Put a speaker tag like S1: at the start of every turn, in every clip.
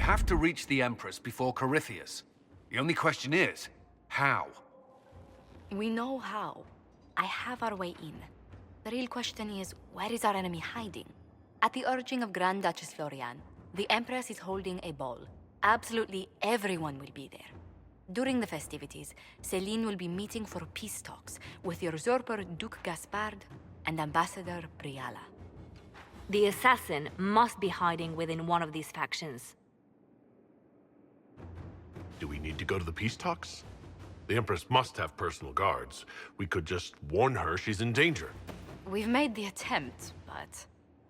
S1: have to reach the Empress before Corypheus. The only question is, how?
S2: We know how. I have our way in. The real question is, where is our enemy hiding? At the urging of Grand Duchess Florian, the Empress is holding a ball. Absolutely everyone will be there. During the festivities, Celine will be meeting for peace talks with the usurper Duke Gaspard and Ambassador Briala.
S3: The assassin must be hiding within one of these factions.
S4: Do we need to go to the peace talks? The Empress must have personal guards. We could just warn her she's in danger.
S2: We've made the attempt, but...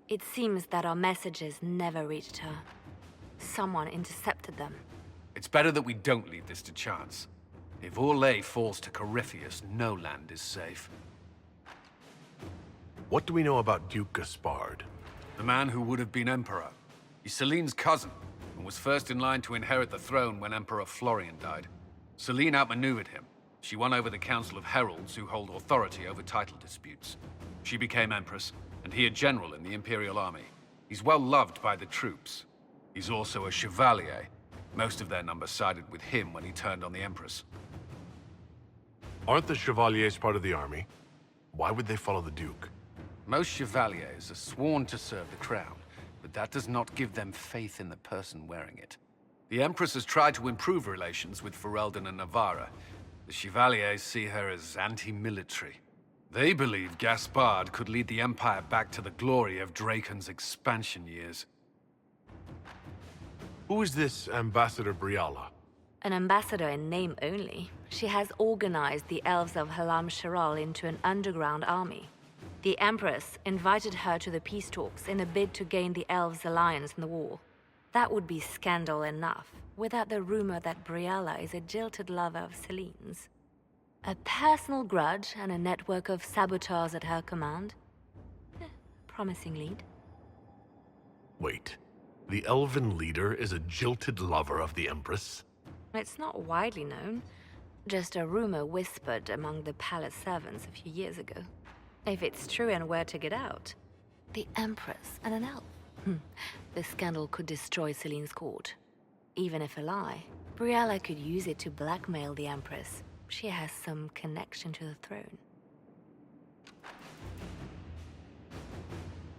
S3: It seems that our messages never reached her. Someone intercepted them.
S1: It's better that we don't leave this to chance. If Orlais falls to Corypheus, no land is safe.
S4: What do we know about Duke Gaspard?
S1: The man who would have been Emperor. He's Celine's cousin, and was first in line to inherit the throne when Emperor Florian died. Celine outmaneuvered him. She won over the Council of Heralds, who hold authority over title disputes. She became Empress, and he a general in the Imperial Army. He's well loved by the troops. He's also a chevalier. Most of their number sided with him when he turned on the Empress.
S4: Aren't the Chevaliers part of the army? Why would they follow the Duke?
S1: Most chevaliers are sworn to serve the crown, but that does not give them faith in the person wearing it. The Empress has tried to improve relations with Ferelden and Navarra. The Chevaliers see her as anti-military. They believe Gaspard could lead the Empire back to the glory of Draken's expansion years.
S4: Who is this Ambassador Briala?
S3: An ambassador in name only. She has organized the elves of Halam Sharal into an underground army. The Empress invited her to the peace talks in a bid to gain the elves' alliance in the war. That would be scandal enough, without the rumor that Briala is a jilted lover of Celine's. A personal grudge and a network of saboteurs at her command. Promising lead.
S4: Wait, the elven leader is a jilted lover of the Empress?
S3: It's not widely known. Just a rumor whispered among the palace servants a few years ago. If it's true and were to get out, the Empress and an elf. The scandal could destroy Celine's court. Even if a lie, Briala could use it to blackmail the Empress. She has some connection to the throne.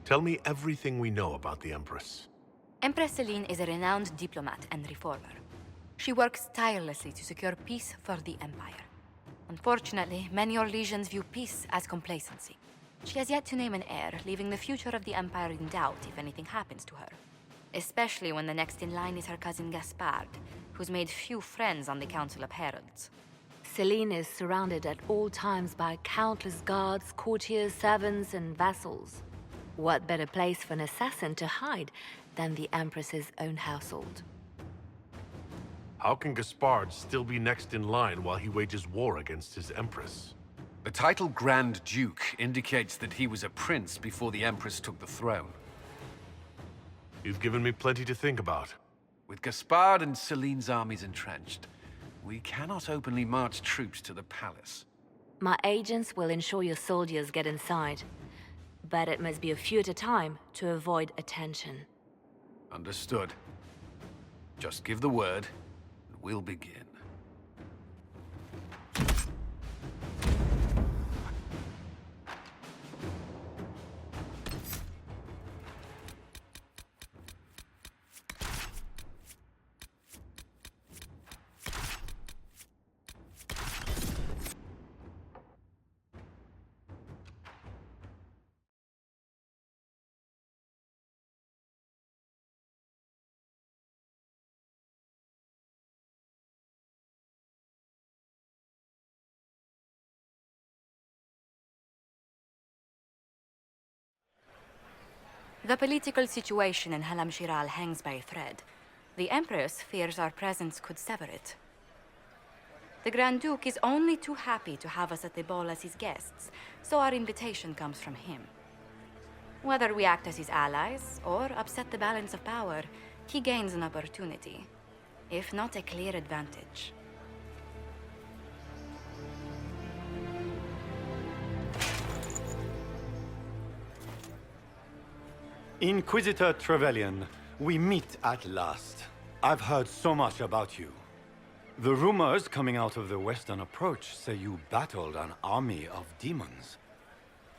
S4: Tell me everything we know about the Empress.
S2: Empress Celine is a renowned diplomat and reformer. She works tirelessly to secure peace for the Empire. Unfortunately, many Orlesians view peace as complacency. She has yet to name an heir, leaving the future of the Empire in doubt if anything happens to her. Especially when the next in line is her cousin Gaspard, who's made few friends on the Council of Heralds.
S3: Celine is surrounded at all times by countless guards, courtiers, servants, and vassals. What better place for an assassin to hide than the Empress's own household?
S4: How can Gaspard still be next in line while he wages war against his Empress?
S1: The title Grand Duke indicates that he was a prince before the Empress took the throne.
S4: You've given me plenty to think about.
S1: With Gaspard and Celine's armies entrenched, we cannot openly march troops to the palace.
S3: My agents will ensure your soldiers get inside. But it must be a few at a time to avoid attention.
S1: Understood. Just give the word, and we'll begin.
S2: The political situation in Halam Shiral hangs by a thread. The Empress fears our presence could sever it. The Grand Duke is only too happy to have us at the ball as his guests, so our invitation comes from him. Whether we act as his allies or upset the balance of power, he gains an opportunity, if not a clear advantage.
S5: Inquisitor Trevelyan, we meet at last. I've heard so much about you. The rumors coming out of the Western Approach say you battled an army of demons.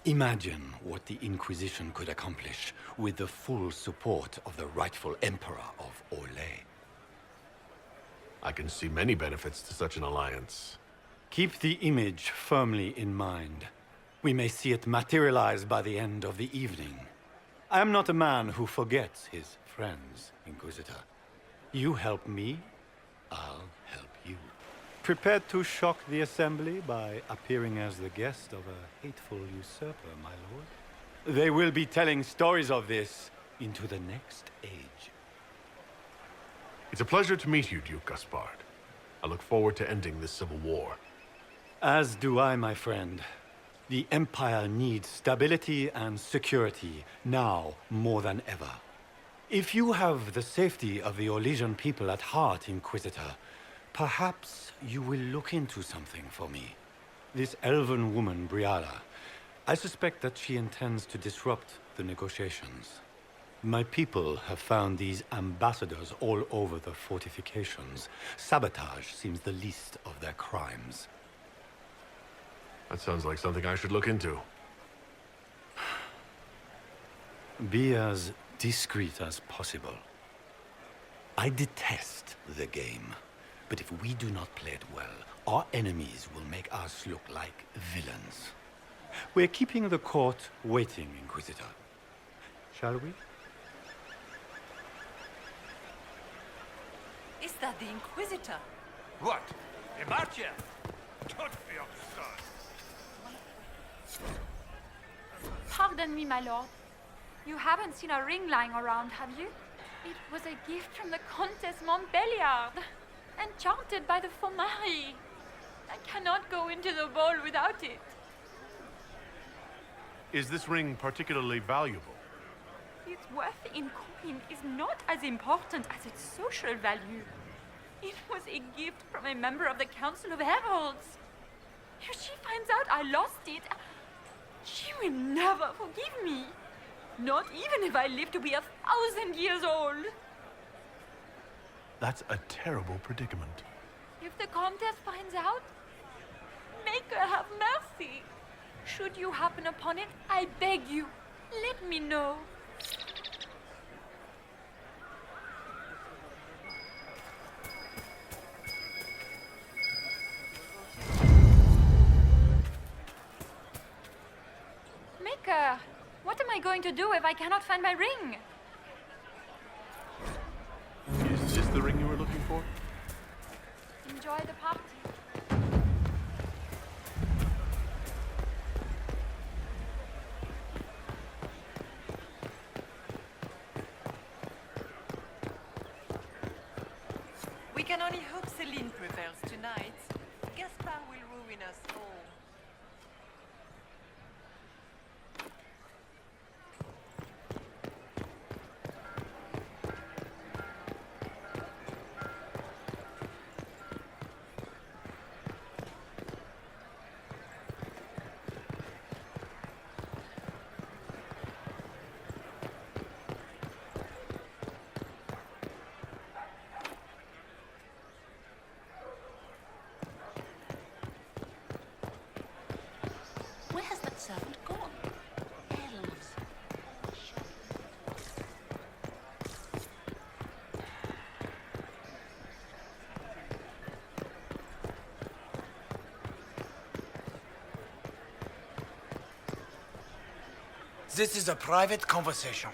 S5: Imagine what the Inquisition could accomplish with the full support of the rightful Emperor of Orlais.
S4: I can see many benefits to such an alliance.
S5: Keep the image firmly in mind. We may see it materialize by the end of the evening. I am not a man who forgets his friends, Inquisitor. You help me, I'll help you. Prepared to shock the Assembly by appearing as the guest of a hateful usurper, my lord? They will be telling stories of this into the next age.
S4: It's a pleasure to meet you, Duke Gaspard. I look forward to ending this civil war.
S5: As do I, my friend. The Empire needs stability and security, now more than ever. If you have the safety of the Orlesian people at heart, Inquisitor, perhaps you will look into something for me. This elven woman, Briala, I suspect that she intends to disrupt the negotiations. My people have found these ambassadors all over the fortifications. Sabotage seems the least of their crimes.
S4: That sounds like something I should look into.
S5: Be as discreet as possible. I detest the game, but if we do not play it well, our enemies will make us look like villains. We're keeping the court waiting, Inquisitor. Shall we?
S6: Is that the Inquisitor?
S7: What? Emartia? Don't be absurd.
S8: Pardon me, my lord. You haven't seen a ring lying around, have you? It was a gift from the Countess Montbelliard, enchanted by the Fomari. I cannot go into the ball without it.
S4: Is this ring particularly valuable?
S8: Its worth in coin is not as important as its social value. It was a gift from a member of the Council of Heralds. If she finds out I lost it, she will never forgive me. Not even if I live to be 1,000 years old.
S4: That's a terrible predicament.
S8: If the Countess finds out, make her have mercy. Should you happen upon it, I beg you, let me know. Maker, what am I going to do if I cannot find my ring?
S4: Is this the ring you were looking for?
S8: Enjoy the party.
S6: We can only hope Celine prevails tonight. Gaspard will ruin us all. Where has that servant gone? Elves.
S7: This is a private conversation.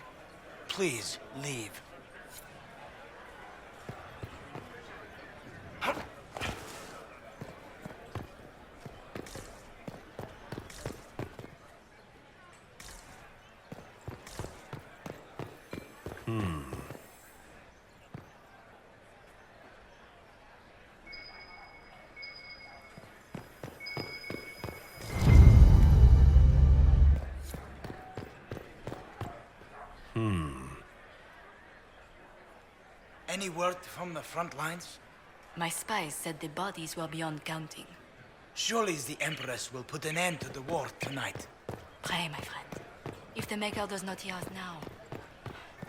S7: Please leave. Any word from the front lines?
S2: My spies said the bodies were beyond counting.
S7: Surely the Empress will put an end to the war tonight.
S2: Pray, my friend. If the Maker does not hear us now,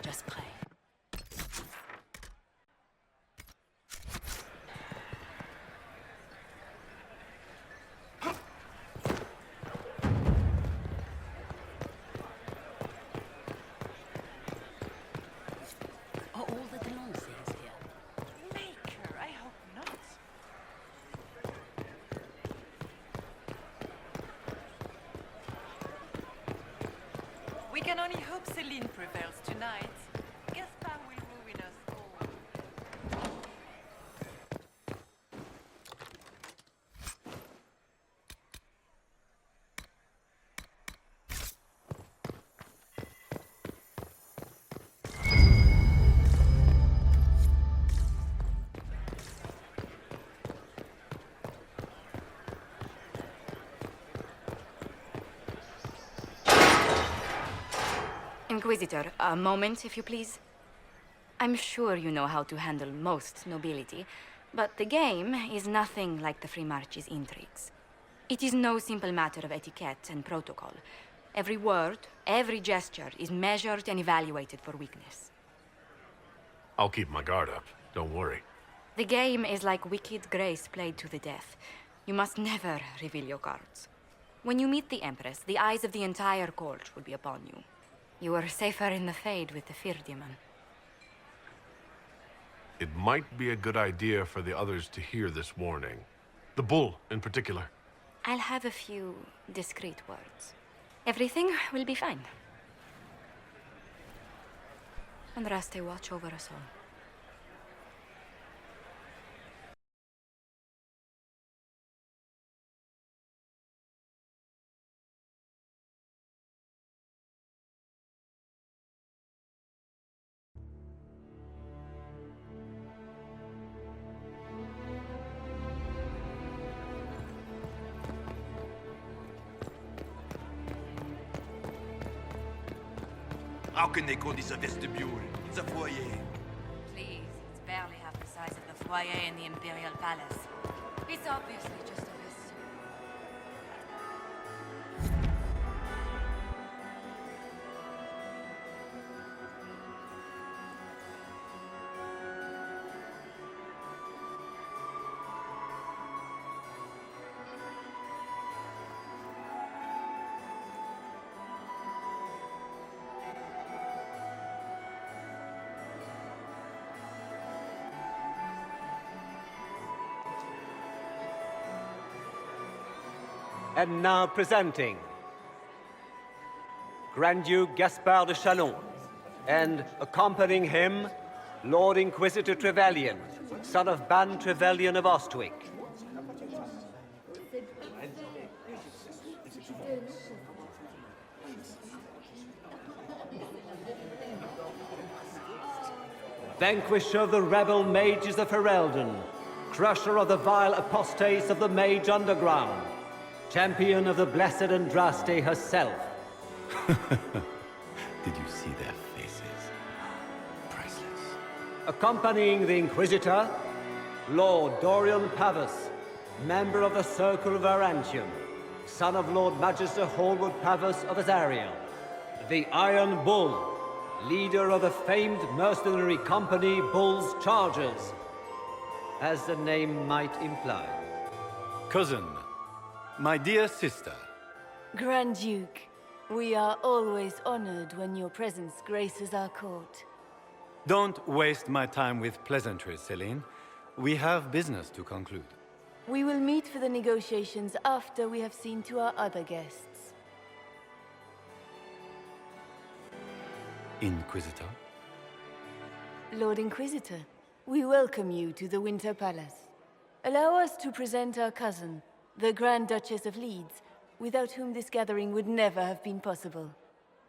S2: just pray.
S6: can only hope Celine prevails tonight. Gaspard will ruin us all.
S2: Inquisitor, a moment, if you please. I'm sure you know how to handle most nobility, but the game is nothing like the Free March's intrigues. It is no simple matter of etiquette and protocol. Every word, every gesture is measured and evaluated for weakness.
S4: I'll keep my guard up. Don't worry.
S2: The game is like Wicked Grace played to the death. You must never reveal your cards. When you meet the Empress, the eyes of the entire court will be upon you. You are safer in the Fade with the Fear Demon.
S4: It might be a good idea for the others to hear this warning. The bull, in particular.
S2: I'll have a few discreet words. Everything will be fine. And Raste, watch over us all.
S9: How can they call this a vestibule? It's a foyer.
S2: Please, it's barely half the size of the foyer in the Imperial Palace. It's obviously just a vestibule.
S10: And now presenting Grand Duke Gaspard de Chalon, and accompanying him, Lord Inquisitor Trevelyan, son of Ban Trevelyan of Ostwick. Vanquisher of the rebel mages of Ferelden, crusher of the vile apostates of the Mage Underground, champion of the Blessed Andraste herself.
S5: Did you see their faces? Priceless.
S10: Accompanying the Inquisitor, Lord Dorian Pavus, member of the Circle of Arantium, son of Lord Magister Hallward Pavus of Azariel, the Iron Bull, leader of the famed mercenary company Bull's Chargers, as the name might imply.
S5: Cousin, my dear sister,
S11: Grand Duke, we are always honored when your presence graces our court.
S5: don't waste my time with pleasantries, Celine. We have business to conclude.
S11: We will meet for the negotiations after we have seen to our other guests.
S5: Inquisitor?
S11: Lord Inquisitor, we welcome you to the Winter Palace. Allow us to present our cousin, the Grand Duchess of Leeds, without whom this gathering would never have been possible.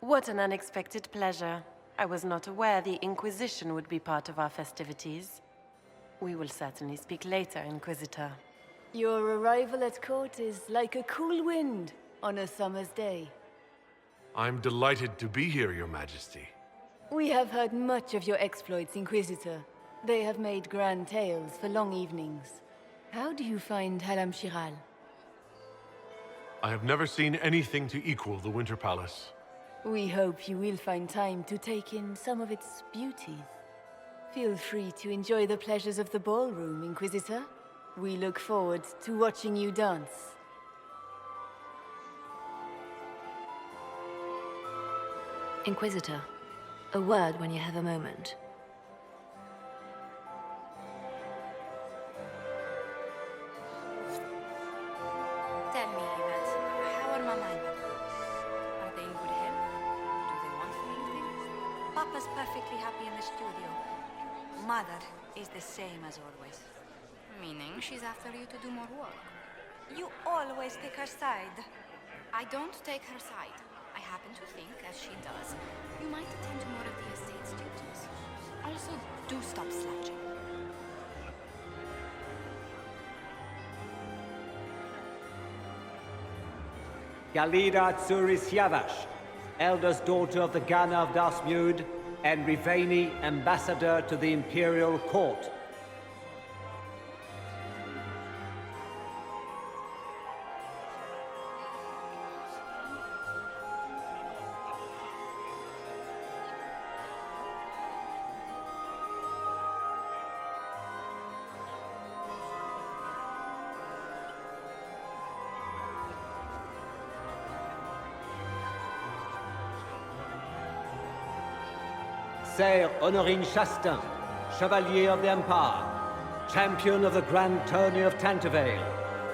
S6: What an unexpected pleasure. I was not aware the Inquisition would be part of our festivities. We will certainly speak later, Inquisitor.
S11: Your arrival at court is like a cool wind on a summer's day.
S4: I'm delighted to be here, Your Majesty.
S11: We have heard much of your exploits, Inquisitor. They have made grand tales for long evenings. How do you find Halam Shiral?
S4: I have never seen anything to equal the Winter Palace.
S11: We hope you will find time to take in some of its beauties. Feel free to enjoy the pleasures of the ballroom, Inquisitor. We look forward to watching you dance.
S3: Inquisitor, a word when you have a moment.
S2: Tell me, Yvette, how are Mama and Papa? Are they in good health? Do they
S12: Papa's perfectly happy in the studio. Mother is the same as always.
S2: Meaning she's after you to do more work.
S12: You always take her side.
S2: I don't take her side. I happen to think, as she does, you might attend to more of the estate's duties. Also, do stop slouching.
S10: Galida Tsuris Yavash, eldest daughter of the Ghana of Dasmud, and Riveni, ambassador to the Imperial Court. Sire Honorine Chastain, Chevalier of the Empire, Champion of the Grand Tourney of Tantervale,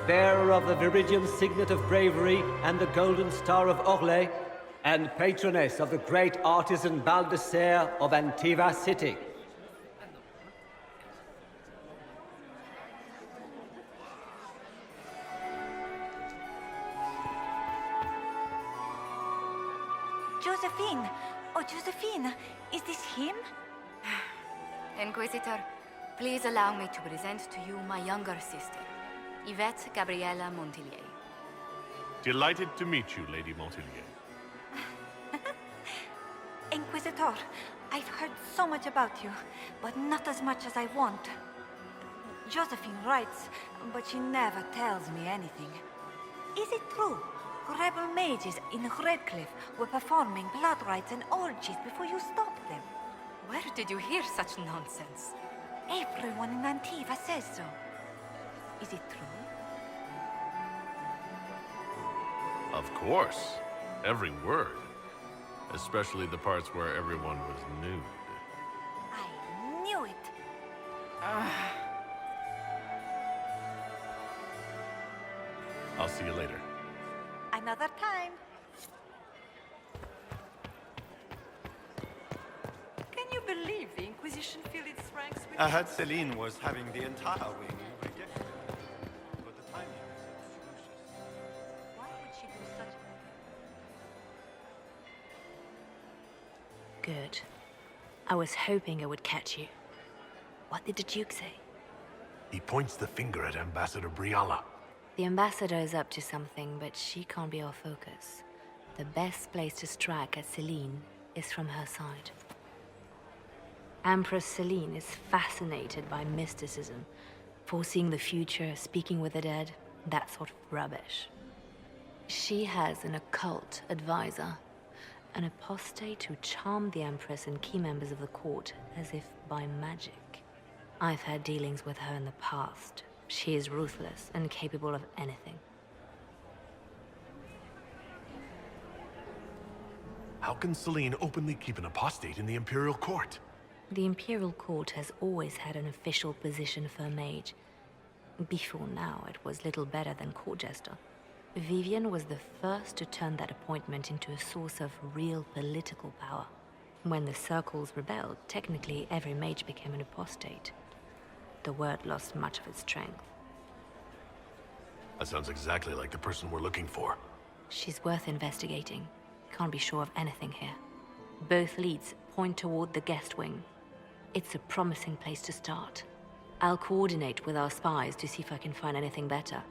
S10: bearer of the Viridian Signet of Bravery and the Golden Star of Orlais, and patroness of the great artisan Baldassare of Antiva City.
S12: Josephine! Oh, Josephine! Is this him?
S2: Inquisitor, please allow me to present to you my younger sister, Yvette Gabriella Montillier.
S4: Delighted to meet you, Lady Montillier.
S12: Inquisitor, I've heard so much about you, but not as much as I want. Josephine writes, but she never tells me anything. Is it true? Rebel mages in Redcliffe were performing blood rites and orgies before you stopped them.
S2: Where did you hear such nonsense?
S12: Everyone in Antiva says so. Is it true?
S4: Of course. Every word. Especially the parts where everyone was nude.
S12: I knew it.
S4: I'll see you later.
S12: Another time.
S8: Can you believe the Inquisition filled its ranks with...
S5: I heard Celine was having the entire wing rejected. But the timing was atrocious.
S12: Why would she do such...
S3: Good. I was hoping I would catch you. What did the Duke say?
S4: He points the finger at Ambassador Briala.
S3: The ambassador is up to something, but she can't be our focus. The best place to strike at Celine is from her side. Empress Celine is fascinated by mysticism, foreseeing the future, speaking with the dead, that sort of rubbish. She has an occult advisor, an apostate who charmed the Empress and key members of the court as if by magic. I've had dealings with her in the past. She is ruthless and capable of anything.
S4: How can Celine openly keep an apostate in the Imperial Court?
S3: The Imperial Court has always had an official position for a mage. Before now, it was little better than court jester. Vivian was the first to turn that appointment into a source of real political power. When the circles rebelled, technically every mage became an apostate. The word lost much of its strength.
S4: That sounds exactly like the person we're looking for.
S3: She's worth investigating. Can't be sure of anything here. Both leads point toward the guest wing. It's a promising place to start. I'll coordinate with our spies to see if I can find anything better.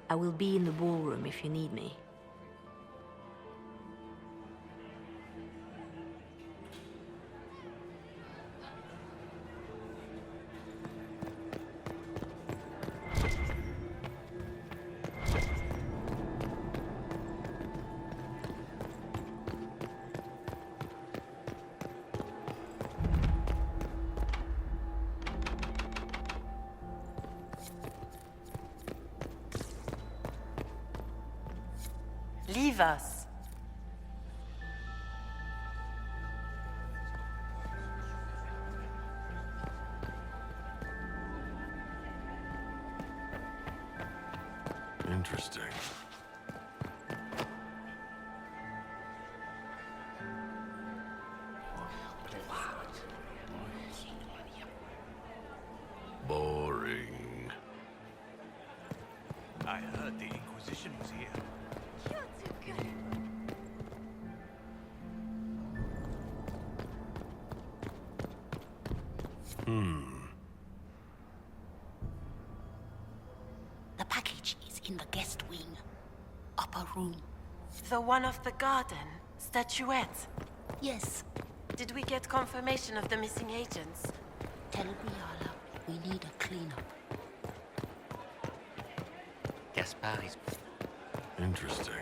S3: I will be in the ballroom if you need me.
S6: Leave us.
S4: Interesting.
S7: the Inquisition was here.
S12: You're too good.
S13: The package is in the guest wing. Upper room.
S6: The one of the garden? Statuette?
S13: Yes.
S6: Did we get confirmation of the missing agents?
S13: Tell Briala we need a cleanup.
S9: Gaspard is...
S4: Interesting.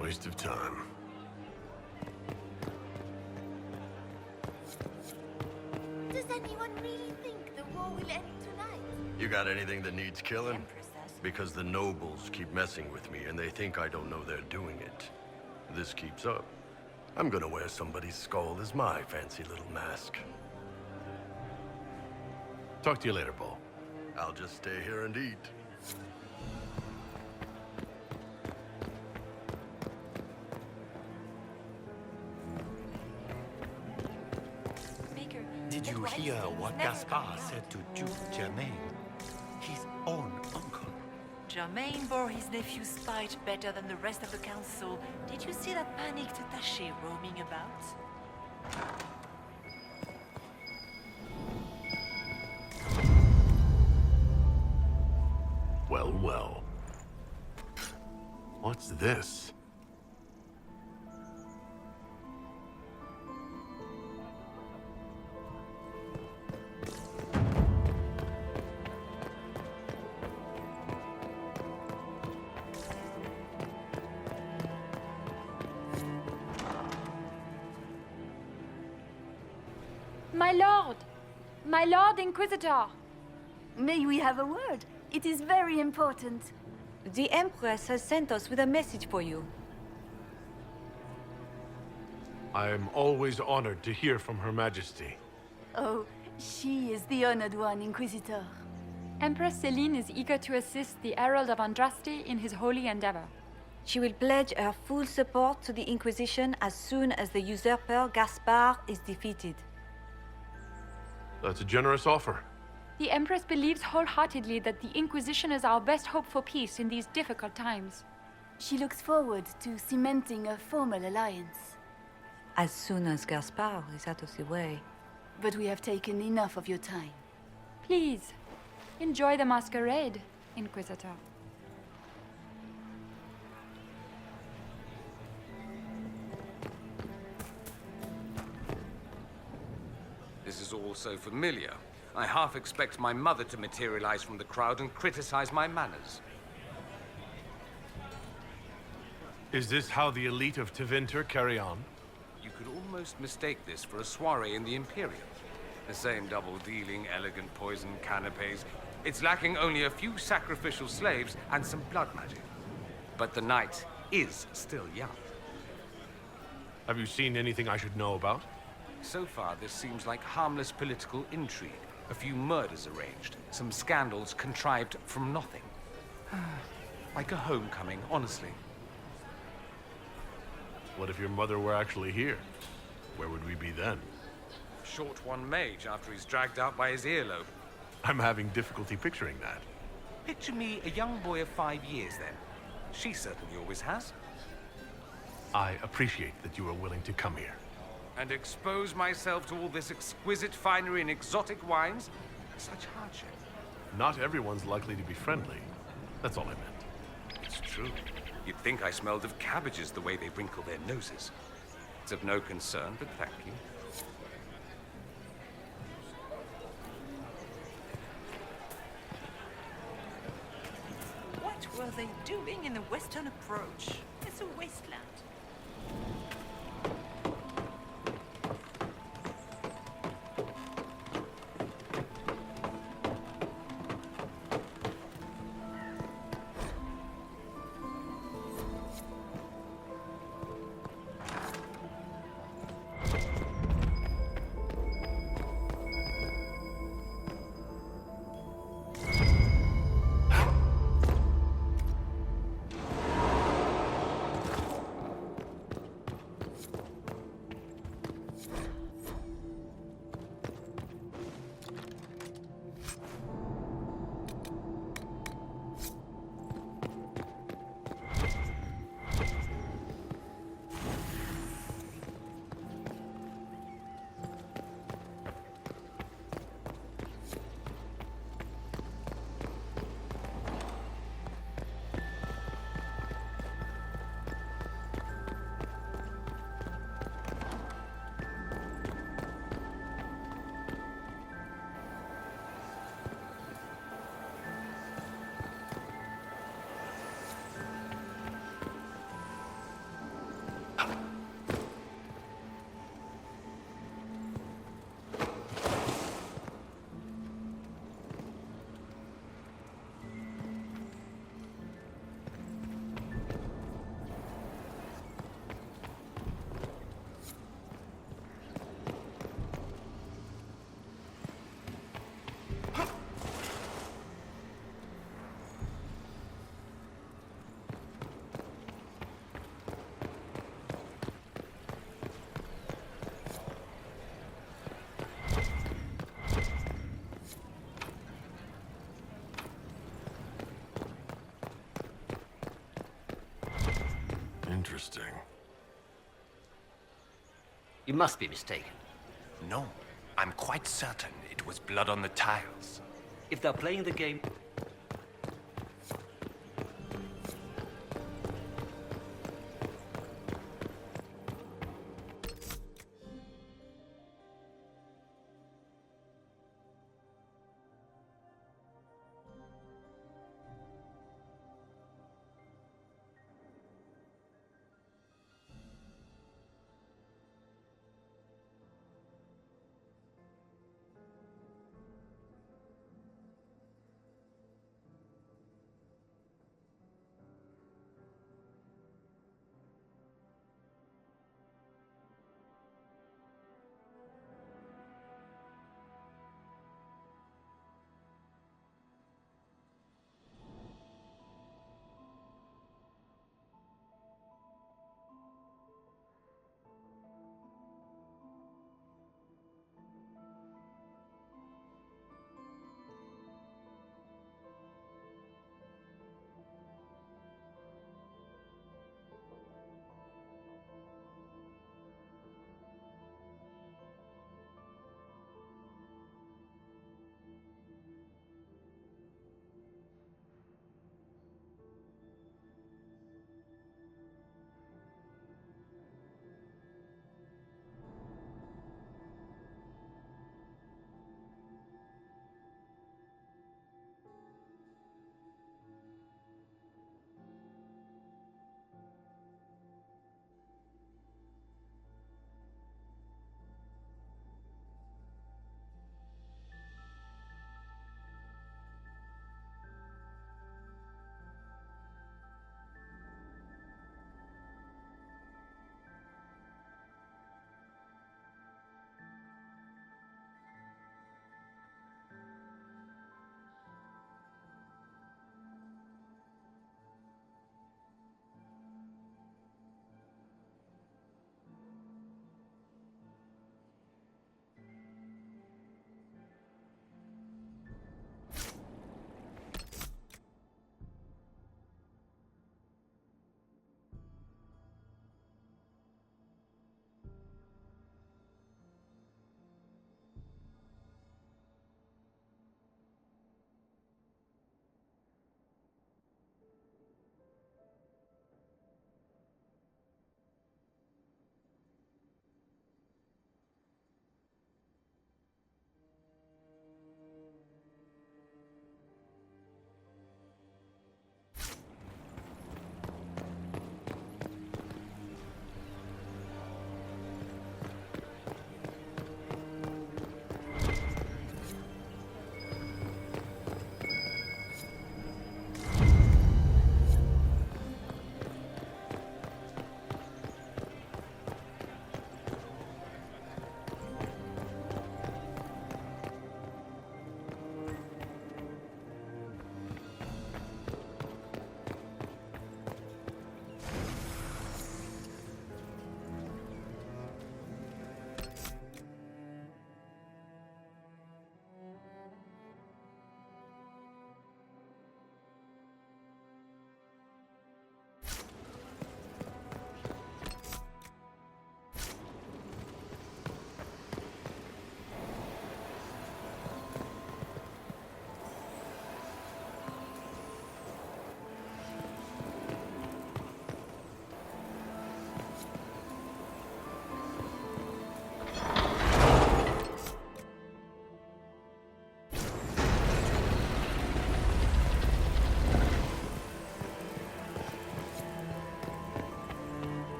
S4: Waste of time.
S12: Does anyone really think the war will end tonight?
S14: You got anything that needs killing?
S2: Empress says.
S14: Because the nobles keep messing with me, and they think I don't know they're doing it. If this keeps up, I'm gonna wear somebody's skull as my fancy little mask.
S4: Talk to you later, Paul.
S14: I'll just stay here and eat.
S8: Baker,
S5: Did you hear what Gaspard said to Duke Germain? His own uncle.
S15: Germain bore his nephew's spite better than the rest of the council. Did you see that panicked attaché roaming about?
S4: Well, well. What's this?
S8: My lord! My lord Inquisitor!
S11: May we have a word? It is very important.
S15: The Empress has sent us with a message for you.
S4: I am always honored to hear from Her Majesty.
S11: Oh, she is the honored one, Inquisitor.
S8: Empress Celine is eager to assist the Herald of Andraste in his holy endeavor.
S15: She will pledge her full support to the Inquisition as soon as the usurper Gaspard is defeated.
S4: That's a generous offer.
S8: The Empress believes wholeheartedly that the Inquisition is our best hope for peace in these difficult times.
S11: She looks forward to cementing a formal alliance.
S15: As soon as Gaspard is out of the way.
S11: But we have taken enough of your time.
S8: Please, enjoy the masquerade, Inquisitor.
S1: This is all so familiar. I half expect my mother to materialize from the crowd and criticize my manners.
S4: Is this how the elite of Tevinter carry on?
S1: You could almost mistake this for a soiree in the Imperial. The same double-dealing, elegant poison canapes. It's lacking only a few sacrificial slaves and some blood magic. But the night is still young.
S4: Have you seen anything I should know about?
S1: So far, this seems like harmless political intrigue. A few murders arranged, some scandals contrived from nothing. Like a homecoming, honestly.
S4: What if your mother were actually here? Where would we be then?
S1: Short one mage after he's dragged out by his earlobe.
S4: I'm having difficulty picturing that.
S1: Picture me a young boy of 5 years then. She certainly always has.
S4: I appreciate that you are willing to come here.
S1: And expose myself to all this exquisite finery and exotic wines? Such hardship.
S4: Not everyone's likely to be friendly. That's all I meant.
S1: It's true. You'd think I smelled of cabbages the way they wrinkle their noses. It's of no concern, but thank you.
S15: What were they doing in the western approach? It's a wasteland.
S14: interesting.
S10: You must be mistaken.
S7: No, I'm quite certain it was blood on the tiles.
S10: If they're playing the game...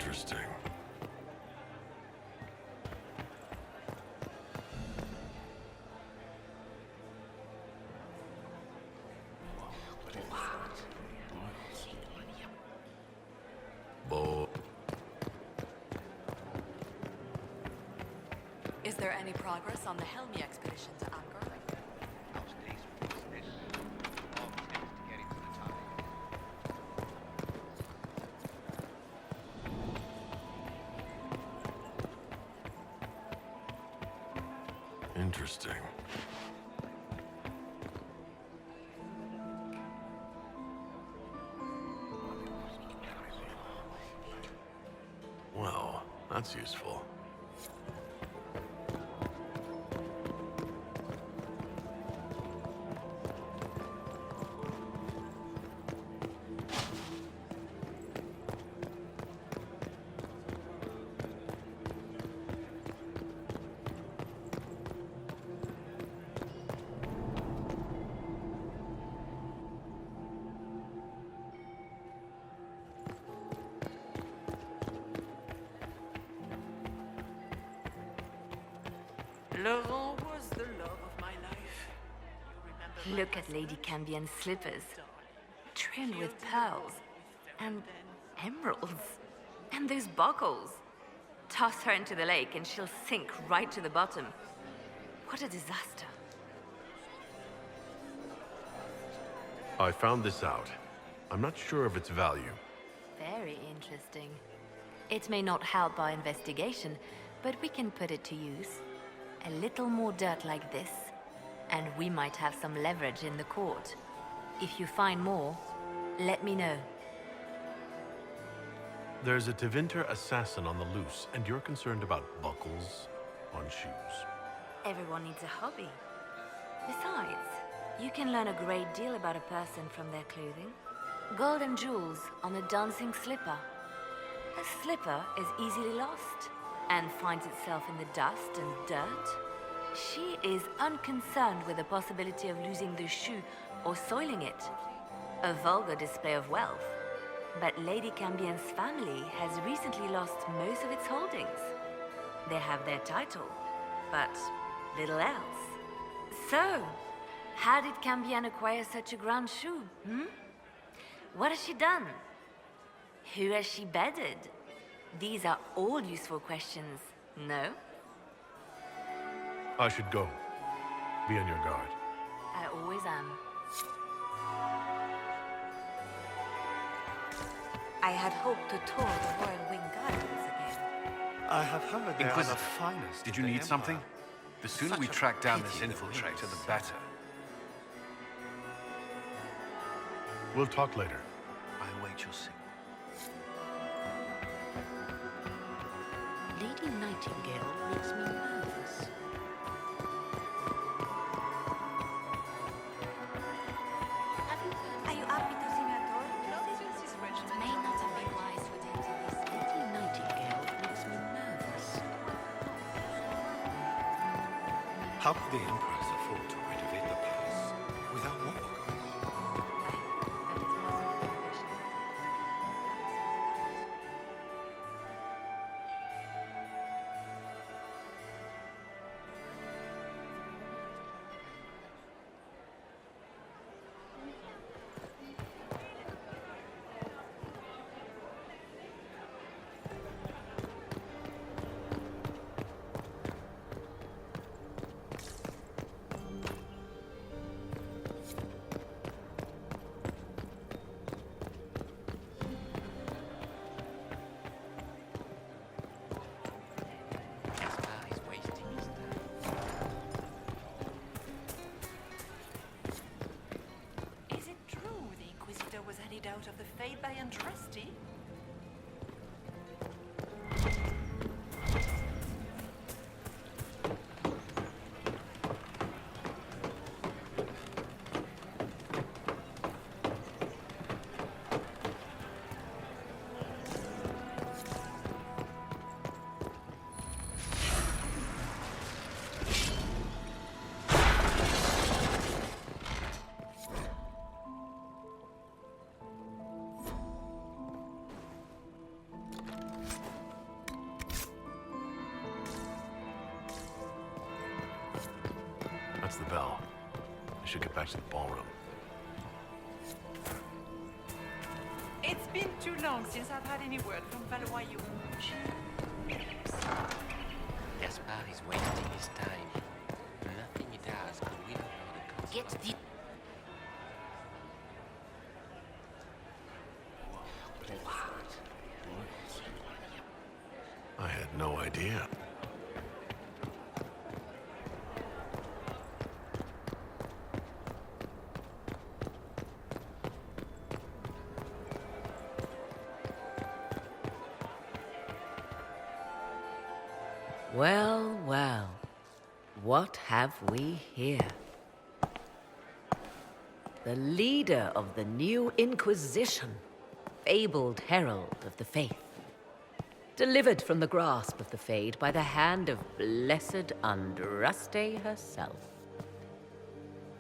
S4: Interesting.
S16: Is there any progress on the Helmi expedition to Angkor?
S4: Interesting. Well, that's useful.
S15: Laurent was the love of my life.
S3: Look at Lady Cambion's slippers, trimmed with pearls and emeralds. And those buckles. Toss her into the lake and she'll sink right to the bottom. What a disaster.
S4: I found this out. I'm not sure of its value.
S3: Very interesting. It may not help our investigation, but we can put it to use. A little more dirt like this, and we might have some leverage in the court. If you find more, let me know.
S4: There's a Tevinter assassin on the loose, and you're concerned about buckles on shoes.
S3: Everyone needs a hobby. Besides, you can learn a great deal about a person from their clothing. Gold and jewels on a dancing slipper. A slipper is easily lost and finds itself in the dust and dirt. She is unconcerned with the possibility of losing the shoe or soiling it. A vulgar display of wealth. But Lady Cambion's family has recently lost most of its holdings. They have their title, but little else. So, how did Cambion acquire such a grand shoe, What has she done? Who has she bedded? These are all useful questions, no?
S4: I should go. Be on your guard.
S3: I always am.
S12: I had hoped to tour the Royal Wing Gardens again.
S5: I have heard they are the
S1: Inquisitor,
S5: finest.
S1: did
S5: of
S1: you
S5: the
S1: need
S5: Empire.
S1: something? The sooner we
S5: Such a
S1: track down
S5: pity
S1: this
S5: that
S1: infiltrator,
S5: we
S1: the better.
S4: We'll talk later.
S7: I await your signal.
S13: Lady Nightingale makes me nervous.
S12: Are you happy to see me at all? It may not have been wise to attend to this.
S13: Lady Nightingale makes me nervous.
S5: How could the Empress afford to renovate the palace without war?
S15: Is it true the Inquisitor was headed out of the Fade by Andraste?
S4: the bell. I should get back to the ballroom.
S15: It's been too long since I've had any word from Valois.
S17: Gaspard is wasting his time. Nothing he does could win over the council.
S13: Get the...
S4: I had no idea.
S18: Well, well. What have we here? The leader of the new Inquisition, fabled herald of the faith. Delivered from the grasp of the Fade by the hand of blessed Andraste herself.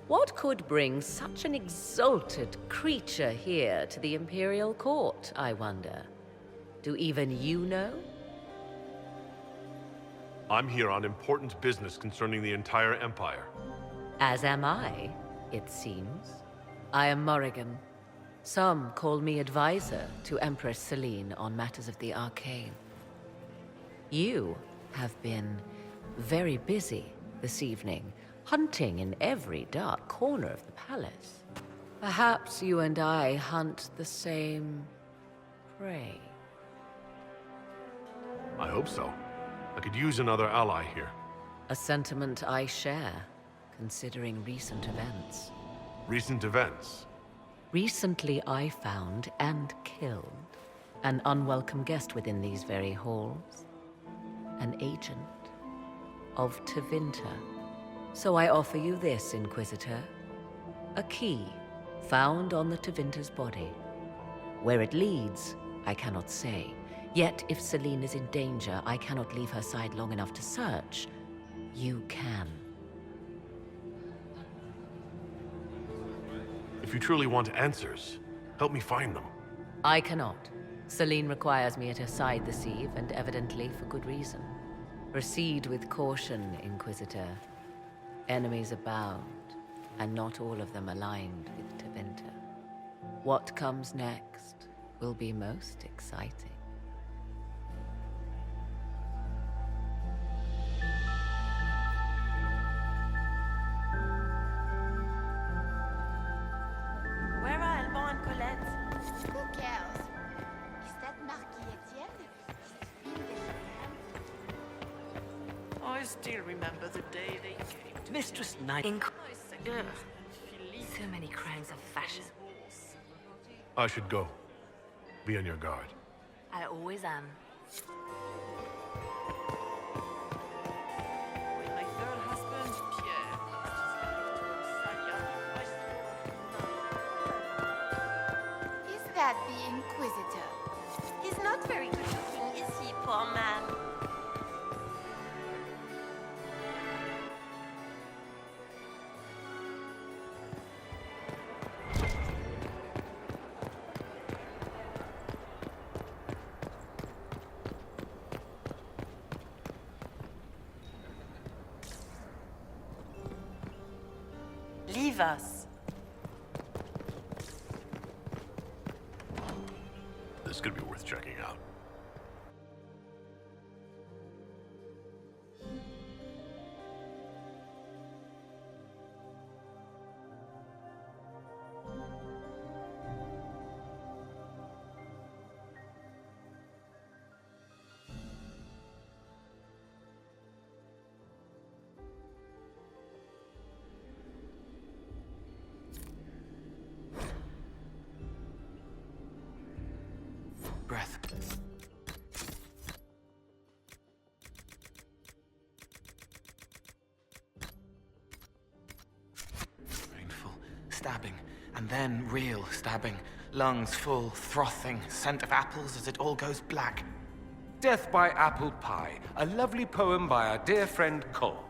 S18: What could bring such an exalted creature here to the Imperial Court, I wonder? Do even you know?
S4: I'm here on important business concerning the entire Empire.
S18: As am I, it seems. I am Morrigan. Some call me advisor to Empress Celine on matters of the arcane. You have been very busy this evening, hunting in every dark corner of the palace. Perhaps you and I hunt the same prey.
S4: I hope so. I could use another ally here.
S18: A sentiment I share, considering recent events.
S4: Recent events?
S18: Recently I found and killed an unwelcome guest within these very halls. An agent of Tevinter. So I offer you this, Inquisitor. A key found on the Tevinter's body. Where it leads, I cannot say. Yet, if Celine is in danger, I cannot leave her side long enough to search. You can.
S4: If you truly want answers, help me find them.
S18: I cannot. Celine requires me at her side this eve, and evidently for good reason. Proceed with caution, Inquisitor. Enemies abound, and not all of them aligned with Tevinter. What comes next will be most exciting.
S12: Where are Alban and Colette?
S13: Who cares? Is that Marquis Etienne?
S15: I still remember the day they came to
S18: Mistress Knight.
S15: Ugh.
S3: So many crimes of fashion.
S4: I should go. Be on your guard.
S3: I always am.
S15: With my third husband, Pierre.
S13: Is that the Inquisitor?
S6: He's not very good looking, is he, poor man? Leave us.
S4: This could be worth checking out.
S7: Breath. Painful. Stabbing. And then real stabbing. Lungs full, frothing, scent of apples as it all goes black.
S19: Death by Apple Pie, a lovely poem by our dear friend Cole.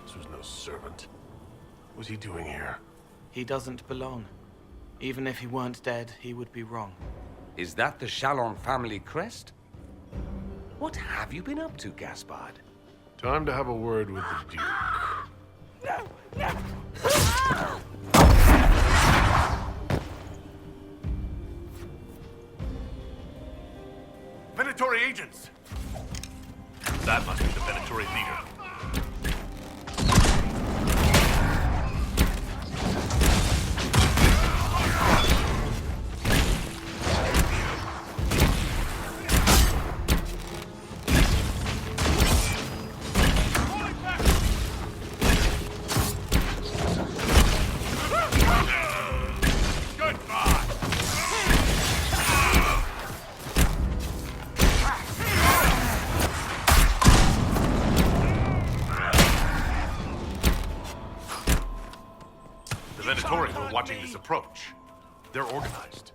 S4: This was no servant. What was he doing here?
S7: He doesn't belong. Even if he weren't dead, he would be wrong.
S19: Is that the Chalon family crest? What have you been up to, Gaspard?
S4: Time to have a word with the Duke.
S14: Venatori agents! That must be the Venatori leader. The Venatori were watching this approach. They're organized.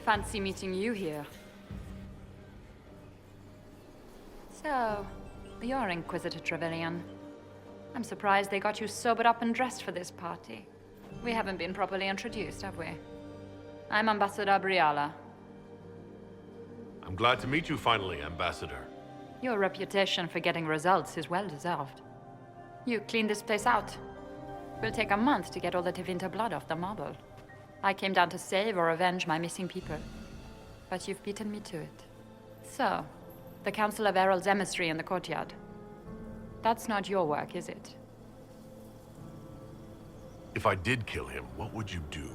S8: Fancy meeting you here. So, you're Inquisitor Trevelyan. I'm surprised they got you sobered up and dressed for this party. We haven't been properly introduced, have we? I'm Ambassador Briala.
S4: I'm glad to meet you finally, Ambassador.
S8: Your reputation for getting results is well deserved. You cleaned this place out. Will take a month to get all the Tevinter blood off the marble. I came down to save or avenge my missing people. But you've beaten me to it. So, the Council of Herald's emissary in the courtyard. That's not your work, is it?
S4: If I did kill him, what would you do?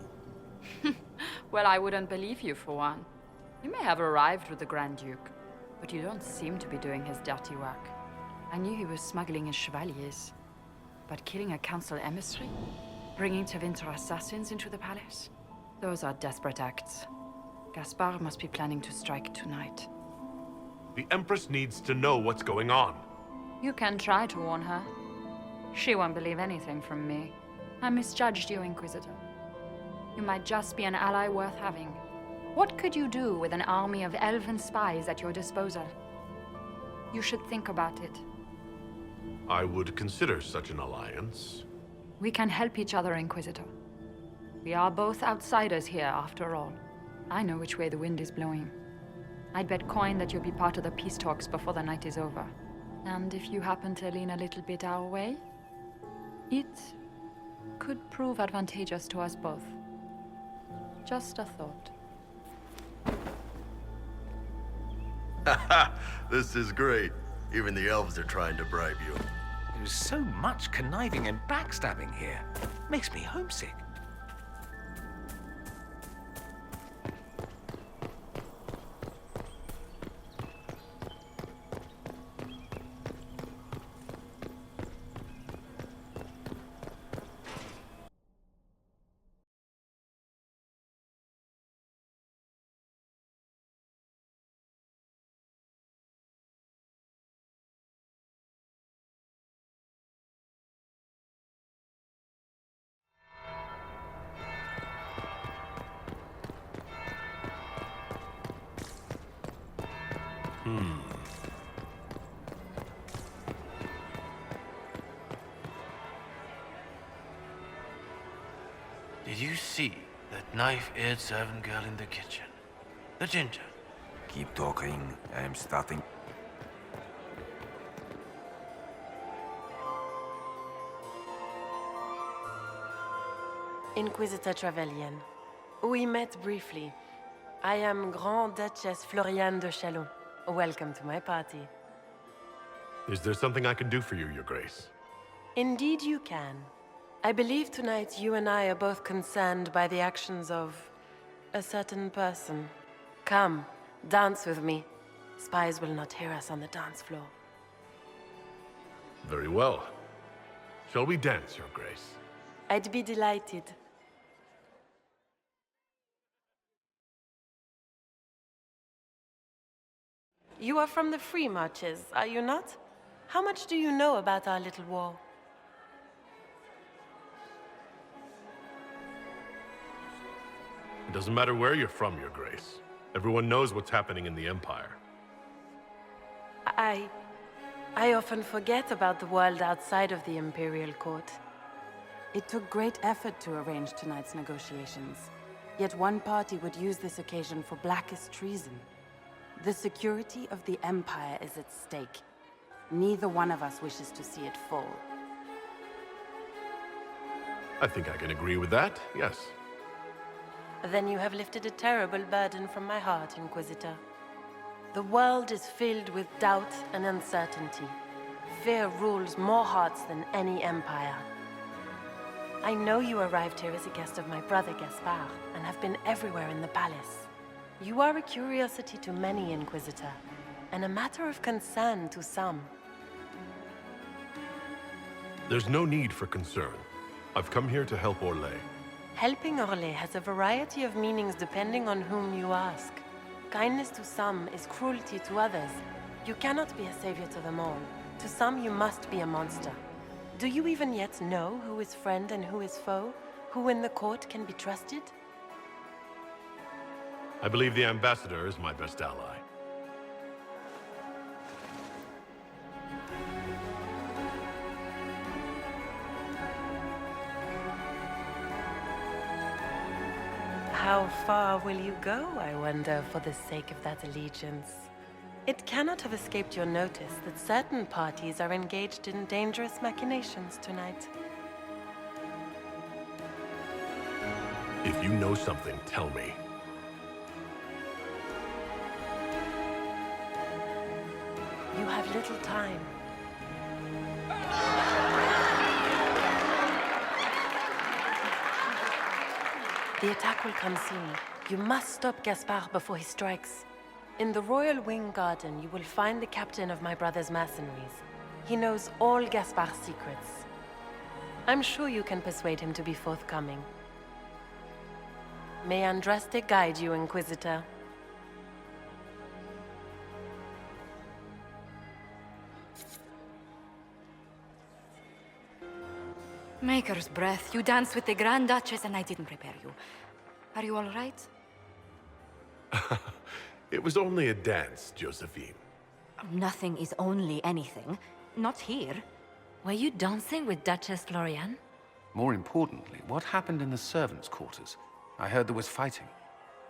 S8: Well, I wouldn't believe you, for one. You may have arrived with the Grand Duke, but you don't seem to be doing his dirty work. I knew he was smuggling his chevaliers. But killing a council emissary? Bringing Tevinter assassins into the palace? Those are desperate acts. Gaspard must be planning to strike tonight.
S4: The Empress needs to know what's going on.
S8: You can try to warn her. She won't believe anything from me. I misjudged you, Inquisitor. You might just be an ally worth having. What could you do with an army of elven spies at your disposal? You should think about it.
S4: I would consider such an alliance.
S8: We can help each other, Inquisitor. We are both outsiders here, after all. I know which way the wind is blowing. I'd bet coin that you'll be part of the peace talks before the night is over. And if you happen to lean a little bit our way, it could prove advantageous to us both. Just a thought.
S14: This is great. Even the elves are trying to bribe you.
S19: There's so much conniving and backstabbing here. Makes me homesick.
S9: Did you see that knife-eared servant girl in the kitchen? The ginger.
S20: Keep talking. I'm starting.
S6: Inquisitor Trevelyan. We met briefly. I am Grand Duchess Floriane de Chalon. Welcome to my party.
S4: Is there something I can do for you, Your Grace?
S6: Indeed you can. I believe tonight you and I are both concerned by the actions of a certain person. Come, dance with me. Spies will not hear us on the dance floor.
S4: Very well. Shall we dance, Your Grace?
S6: I'd be delighted. You are from the Free Marches, are you not? How much do you know about our little war?
S4: It doesn't matter where you're from, Your Grace. Everyone knows what's happening in the Empire.
S6: I often forget about the world outside of the Imperial Court.
S21: It took great effort to arrange tonight's negotiations. Yet one party would use this occasion for blackest treason. The security of the Empire is at stake. Neither one of us wishes to see it fall.
S4: I think I can agree with that, yes.
S6: Then you have lifted a terrible burden from my heart, Inquisitor. The world is filled with doubt and uncertainty. Fear rules more hearts than any empire. I know you arrived here as a guest of my brother Gaspard, and have been everywhere in the palace. You are a curiosity to many, Inquisitor, and a matter of concern to some.
S4: There's no need for concern. I've come here to help Orlais.
S6: Helping Orlais has a variety of meanings depending on whom you ask. Kindness to some is cruelty to others. You cannot be a savior to them all. To some, you must be a monster. Do you even yet know who is friend and who is foe? Who in the court can be trusted?
S4: I believe the ambassador is my best ally.
S6: How far will you go, I wonder, for the sake of that allegiance? It cannot have escaped your notice that certain parties are engaged in dangerous machinations tonight.
S4: If you know something, tell me.
S6: You have little time. The attack will come soon. You must stop Gaspard before he strikes. In the Royal Wing Garden, you will find the captain of my brother's mercenaries. He knows all Gaspard's secrets. I'm sure you can persuade him to be forthcoming. May Andraste guide you, Inquisitor.
S12: Maker's breath. You danced with the Grand Duchess and I didn't prepare you. Are you all right?
S4: It was only a dance, Josephine.
S3: Nothing is only anything. Not here. Were you dancing with Duchess Florian?
S1: More importantly, what happened in the servants' quarters? I heard there was fighting.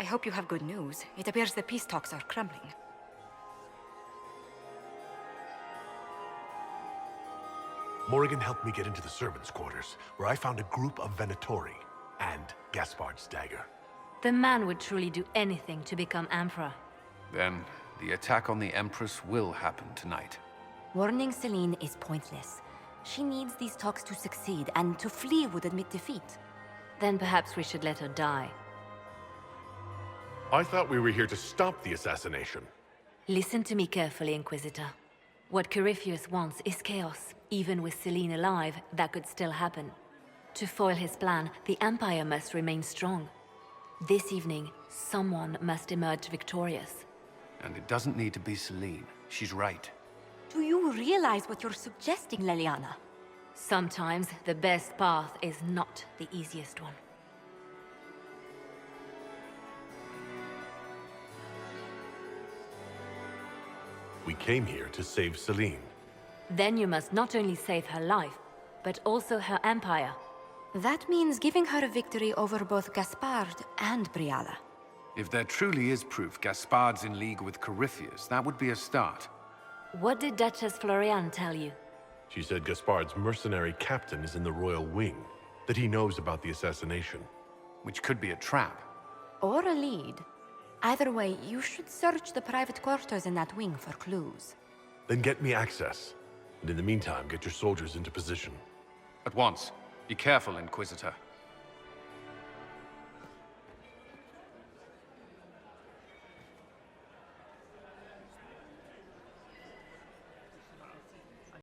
S12: I hope you have good news. It appears the peace talks are crumbling.
S4: Morrigan helped me get into the servants' quarters, where I found a group of Venatori and Gaspard's dagger.
S3: The man would truly do anything to become Emperor.
S1: Then, the attack on the Empress will happen tonight.
S2: Warning Celine is pointless. She needs these talks to succeed, and to flee would admit defeat.
S3: Then perhaps we should let her die.
S4: I thought we were here to stop the assassination.
S3: Listen to me carefully, Inquisitor. What Corypheus wants is chaos. Even with Celine alive, that could still happen. To foil his plan, the Empire must remain strong. This evening, someone must emerge victorious.
S1: And it doesn't need to be Celine. She's right.
S2: Do you realize what you're suggesting, Leliana?
S3: Sometimes the best path is not the easiest one.
S4: We came here to save Celine.
S3: Then you must not only save her life, but also her empire.
S2: That means giving her a victory over both Gaspard and Briala.
S1: If there truly is proof Gaspard's in league with Corypheus, that would be a start.
S3: What did Duchess Florian tell you?
S4: She said Gaspard's mercenary captain is in the royal wing, that he knows about the assassination.
S1: Which could be a trap.
S2: Or a lead. Either way, you should search the private quarters in that wing for clues.
S4: Then get me access. And in the meantime, get your soldiers into position.
S1: At once. Be careful, Inquisitor.